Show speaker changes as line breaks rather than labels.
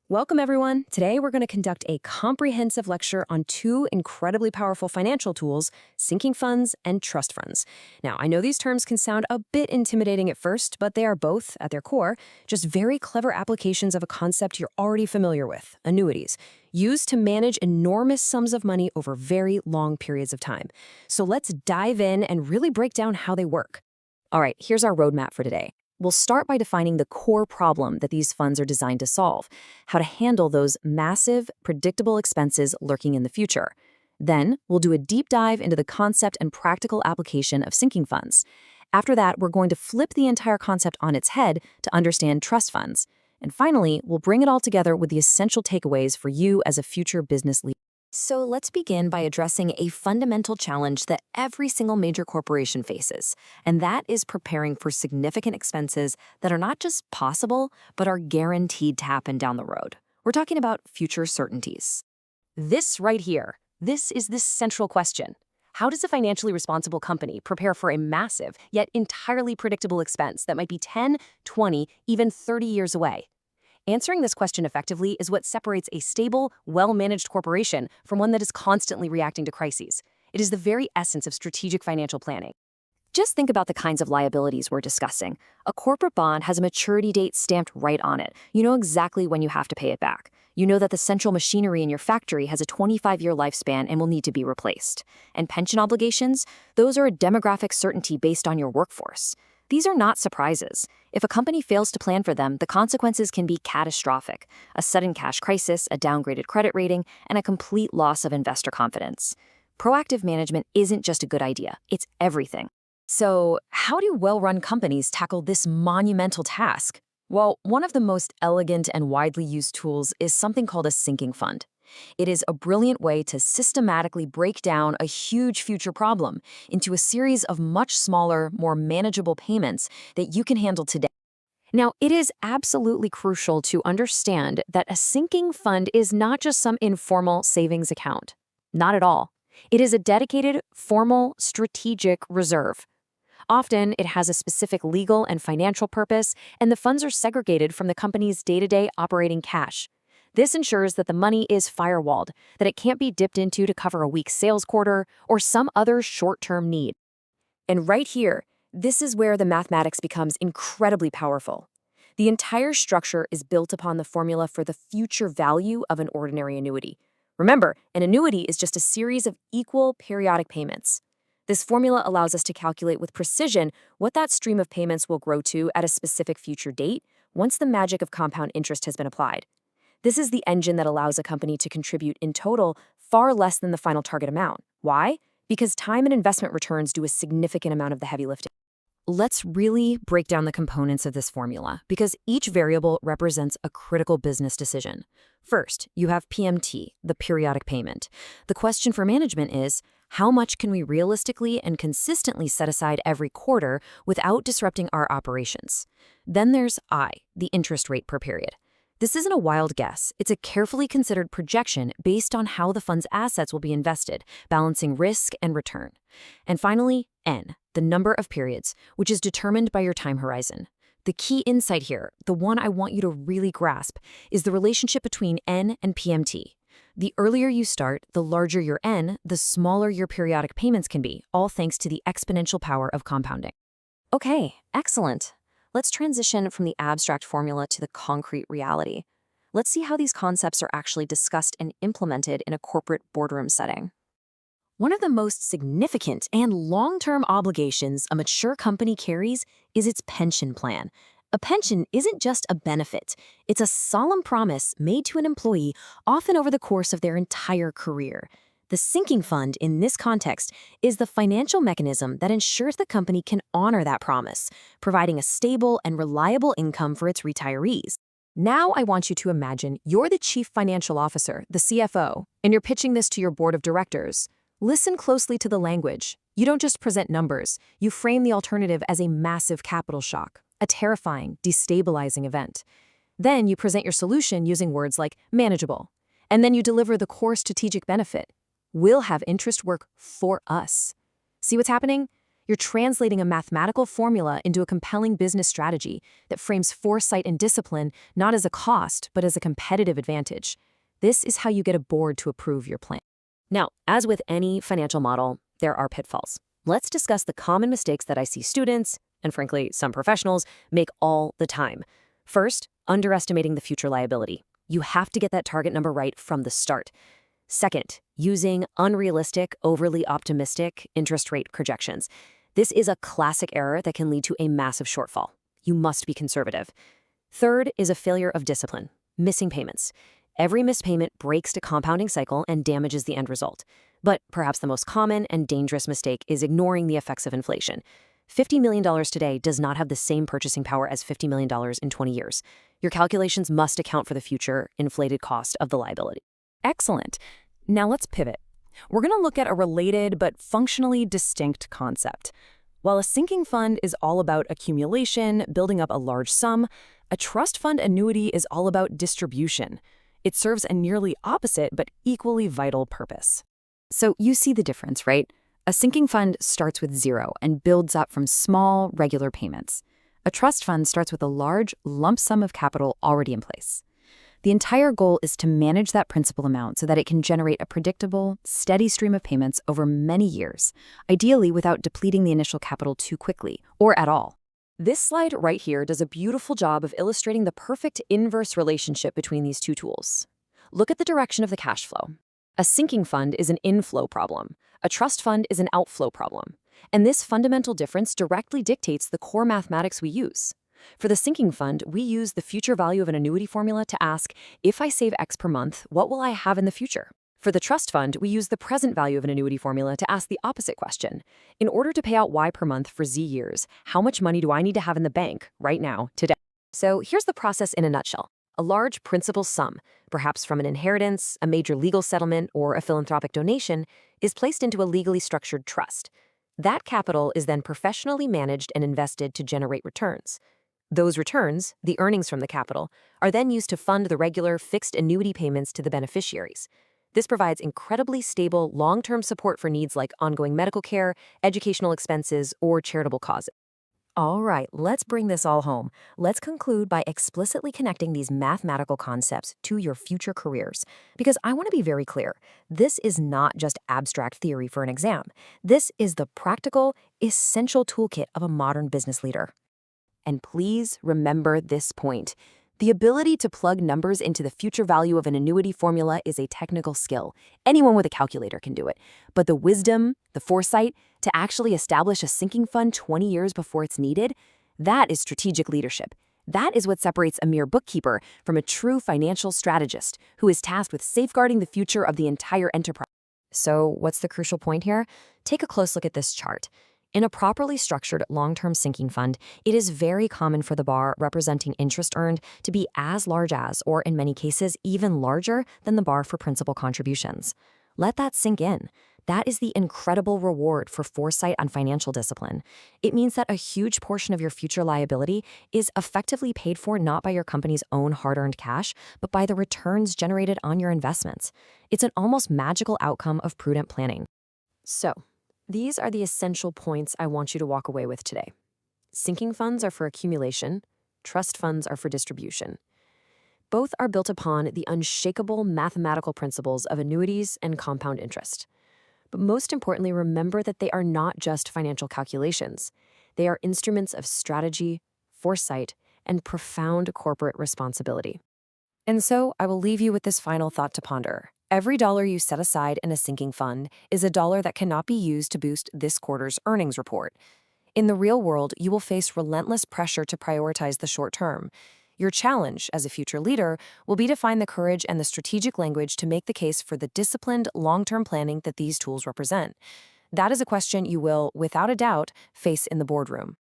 Welcome, everyone. Today, we're going to conduct a comprehensive lecture on two incredibly powerful financial tools, sinking funds and trust funds. Now, I know these terms can sound a bit intimidating at first, but they are both, at their core, just very clever applications of a concept you're already familiar with, annuities, used to manage enormous sums of money over very long periods of time. So let's dive in and really break down how they work. All right, here's our roadmap for today. We'll start by defining the core problem that these funds are designed to solve, how to handle those massive, predictable expenses lurking in the future. Then, we'll do a deep dive into the concept and practical application of sinking funds. After that, we're going to flip the entire concept on its head to understand trust funds. And finally, we'll bring it all together with the essential takeaways for you as a future business leader. So let's begin by addressing a fundamental challenge that every single major corporation faces, and that is preparing for significant expenses that are not just possible, but are guaranteed to happen down the road. We're talking about future certainties. This right here, this is the central question. How does a financially responsible company prepare for a massive, yet entirely predictable expense that might be 10, 20, even 30 years away? Answering this question effectively is what separates a stable, well-managed corporation from one that is constantly reacting to crises. It is the very essence of strategic financial planning. Just think about the kinds of liabilities we're discussing. A corporate bond has a maturity date stamped right on it. You know exactly when you have to pay it back. You know that the central machinery in your factory has a 25-year lifespan and will need to be replaced. And pension obligations? Those are a demographic certainty based on your workforce. These are not surprises. If a company fails to plan for them, the consequences can be catastrophic: a sudden cash crisis, a downgraded credit rating, and a complete loss of investor confidence. Proactive management isn't just a good idea, it's everything. So, how do well-run companies tackle this monumental task? Well, one of the most elegant and widely used tools is something called a sinking fund. It is a brilliant way to systematically break down a huge future problem into a series of much smaller, more manageable payments that you can handle today. Now, it is absolutely crucial to understand that a sinking fund is not just some informal savings account. Not at all. It is a dedicated, formal, strategic reserve. Often, it has a specific legal and financial purpose, and the funds are segregated from the company's day-to-day operating cash. This ensures that the money is firewalled, that it can't be dipped into to cover a weak sales quarter or some other short-term need. And right here, this is where the mathematics becomes incredibly powerful. The entire structure is built upon the formula for the future value of an ordinary annuity. Remember, an annuity is just a series of equal periodic payments. This formula allows us to calculate with precision what that stream of payments will grow to at a specific future date once the magic of compound interest has been applied. This is the engine that allows a company to contribute in total far less than the final target amount. Why? Because time and investment returns do a significant amount of the heavy lifting. Let's really break down the components of this formula, because each variable represents a critical business decision. First, you have PMT, the periodic payment. The question for management is, how much can we realistically and consistently set aside every quarter without disrupting our operations? Then there's I, the interest rate per period. This isn't a wild guess. It's a carefully considered projection based on how the fund's assets will be invested, balancing risk and return. And finally, N, the number of periods, which is determined by your time horizon. The key insight here, the one I want you to really grasp, is the relationship between N and PMT. The earlier you start, the larger your N, the smaller your periodic payments can be, all thanks to the exponential power of compounding. Okay, excellent. Let's transition from the abstract formula to the concrete reality. Let's see how these concepts are actually discussed and implemented in a corporate boardroom setting. One of the most significant and long-term obligations a mature company carries is its pension plan. A pension isn't just a benefit. It's a solemn promise made to an employee, often over the course of their entire career. The sinking fund in this context is the financial mechanism that ensures the company can honor that promise, providing a stable and reliable income for its retirees. Now I want you to imagine you're the chief financial officer, the CFO, and you're pitching this to your board of directors. Listen closely to the language. You don't just present numbers, you frame the alternative as a massive capital shock, a terrifying, destabilizing event. Then you present your solution using words like manageable, and then you deliver the core strategic benefit. We'll have interest work for us. See what's happening? You're translating a mathematical formula into a compelling business strategy that frames foresight and discipline not as a cost, but as a competitive advantage. This is how you get a board to approve your plan. Now, as with any financial model, there are pitfalls. Let's discuss the common mistakes that I see students, and frankly, some professionals, make all the time. First, underestimating the future liability. You have to get that target number right from the start. Second, using unrealistic, overly optimistic interest rate projections. This is a classic error that can lead to a massive shortfall. You must be conservative. Third is a failure of discipline, missing payments. Every missed payment breaks the compounding cycle and damages the end result. But perhaps the most common and dangerous mistake is ignoring the effects of inflation. $50 million today does not have the same purchasing power as $50 million in 20 years. Your calculations must account for the future inflated cost of the liability.
Excellent. Now let's pivot. We're going to look at a related but functionally distinct concept. While a sinking fund is all about accumulation, building up a large sum, a trust fund annuity is all about distribution. It serves a nearly opposite but equally vital purpose.
So you see the difference, right? A sinking fund starts with zero and builds up from small, regular payments. A trust fund starts with a large lump sum of capital already in place. The entire goal is to manage that principal amount so that it can generate a predictable, steady stream of payments over many years, ideally without depleting the initial capital too quickly, or at all.
This slide right here does a beautiful job of illustrating the perfect inverse relationship between these two tools. Look at the direction of the cash flow. A sinking fund is an inflow problem. A trust fund is an outflow problem. And this fundamental difference directly dictates the core mathematics we use. For the sinking fund, we use the future value of an annuity formula to ask, if I save X per month, what will I have in the future? For the trust fund, we use the present value of an annuity formula to ask the opposite question. In order to pay out Y per month for Z years, how much money do I need to have in the bank right now, today? So here's the process in a nutshell. A large principal sum, perhaps from an inheritance, a major legal settlement, or a philanthropic donation, is placed into a legally structured trust. That capital is then professionally managed and invested to generate returns. Those returns, the earnings from the capital, are then used to fund the regular fixed annuity payments to the beneficiaries. This provides incredibly stable, long-term support for needs like ongoing medical care, educational expenses, or charitable causes. All right, let's bring this all home. Let's conclude by explicitly connecting these mathematical concepts to your future careers. Because I want to be very clear, this is not just abstract theory for an exam. This is the practical, essential toolkit of a modern business leader. And please remember this point. The ability to plug numbers into the future value of an annuity formula is a technical skill. Anyone with a calculator can do it. But the wisdom, the foresight, to actually establish a sinking fund 20 years before it's needed, that is strategic leadership. That is what separates a mere bookkeeper from a true financial strategist who is tasked with safeguarding the future of the entire enterprise. So what's the crucial point here? Take a close look at this chart. In a properly structured long-term sinking fund, it is very common for the bar representing interest earned to be as large as, or in many cases, even larger than the bar for principal contributions. Let that sink in. That is the incredible reward for foresight and financial discipline. It means that a huge portion of your future liability is effectively paid for not by your company's own hard-earned cash, but by the returns generated on your investments. It's an almost magical outcome of prudent planning. So, these are the essential points I want you to walk away with today. Sinking funds are for accumulation. Trust funds are for distribution. Both are built upon the unshakable mathematical principles of annuities and compound interest. But most importantly, remember that they are not just financial calculations. They are instruments of strategy, foresight, and profound corporate responsibility. And so I will leave you with this final thought to ponder. Every dollar you set aside in a sinking fund is a dollar that cannot be used to boost this quarter's earnings report. In the real world, you will face relentless pressure to prioritize the short term. Your challenge as a future leader will be to find the courage and the strategic language to make the case for the disciplined, long-term planning that these tools represent. That is a question you will, without a doubt, face in the boardroom.